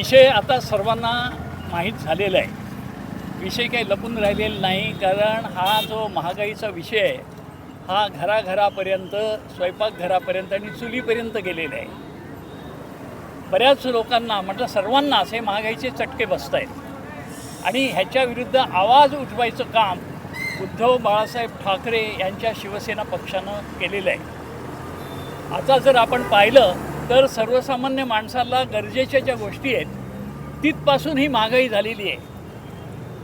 विषय आता सर्वांना माहीत झालेला आहे. विषय काही लपून राहिलेला नाही, कारण हा जो महागाईचा विषय आहे हा घराघरापर्यंत, स्वयंपाकघरापर्यंत आणि चुलीपर्यंत गेलेला आहे. बऱ्याच लोकांना, म्हटलं सर्वांनाच, हे महागाईचे चटके बसत आहेत आणि ह्याच्या विरुद्ध आवाज उठवायचं काम उद्धव बाळासाहेब ठाकरे यांच्या शिवसेना पक्षानं केलेलं आहे. आता जर आपण पाहिलं तर सर्वसामान्य माणसाला गरजेच्या ज्या गोष्टी आहेत तिथपासून ही महागाई झालेली आहे.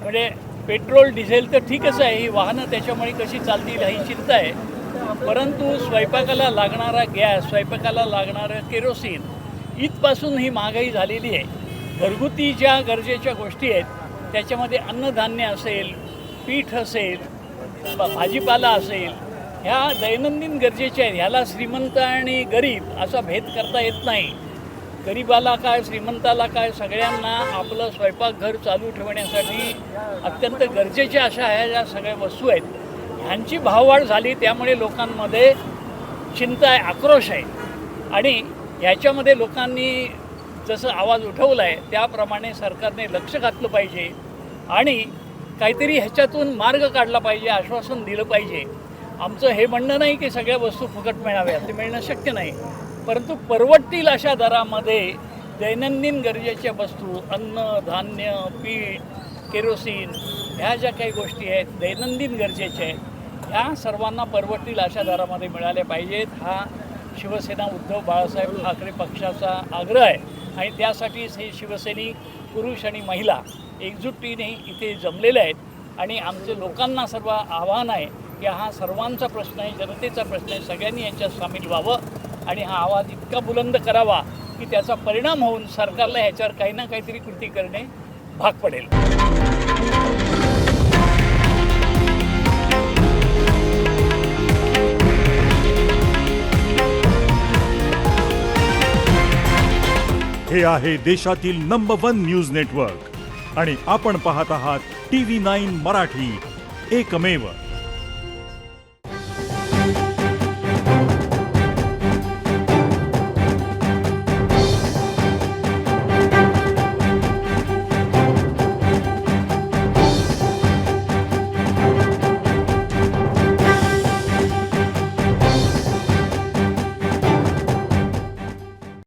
म्हणजे पेट्रोल डिझेल तर ठीकच आहे, ही वाहनं त्याच्यामुळे कशी चालतील ही चिंता आहे, परंतु स्वयंपाकाला लागणारा गॅस, स्वयंपाकाला लागणारं केरोसिन, इथपासून ही महागाई झालेली आहे. घरगुती ज्या गरजेच्या गोष्टी आहेत त्याच्यामध्ये अन्नधान्य असेल, पीठ असेल, भाजीपाला असेल, ह्या दैनंदिन गरजेच्या आहेत. ह्याला श्रीमंत आणि गरीब असा भेद करता येत नाही. गरीबाला काय, श्रीमंताला काय, सगळ्यांना आपलं स्वयंपाकघर चालू ठेवण्यासाठी अत्यंत गरजेच्या अशा ह्या ज्या सगळ्या वस्तू आहेत, ह्यांची भाववाढ झाली, त्यामुळे लोकांमध्ये चिंता आहे, आक्रोश आहे. आणि ह्याच्यामध्ये लोकांनी जसं आवाज उठवला आहे त्याप्रमाणे सरकारने लक्ष घातलं पाहिजे आणि काहीतरी ह्याच्यातून मार्ग काढला पाहिजे, आश्वासन दिलं पाहिजे. आमचं हे म्हणणं नाही की सगळ्या वस्तू फुकट मिळाव्या, ते मिळणं शक्य नाही, परंतु परवडतील अशा दरामध्ये दैनंदिन गरजेच्या वस्तू, अन्न, धान्य, पीठ, केरोसिन, ह्या ज्या काही गोष्टी आहेत दैनंदिन गरजेच्या आहेत, ह्या सर्वांना परवडतील अशा दरामध्ये मिळाल्या पाहिजेत. हा शिवसेना उद्धव बाळासाहेब ठाकरे पक्षाचा आग्रह आहे आणि त्यासाठीच हे शिवसैनिक पुरुष आणि महिला एकजुटीने इथे जमलेले आहेत. आणि आमचे लोकांना सर्व आव्हान आहे की हा सर्वांचा प्रश्न आहे, जनतेचा प्रश्न आहे, सगळ्यांनी याच्यात सामील व्हावं आणि हा आवाज इतका बुलंद करावा की त्याचा परिणाम होऊन सरकारला ह्याच्यावर काही ना काहीतरी कृती करणे भाग पडेल. हे आहे देशातील नंबर 1 न्यूज नेटवर्क आणि आपण पाहत आहात TV9 मराठी, एकमेव.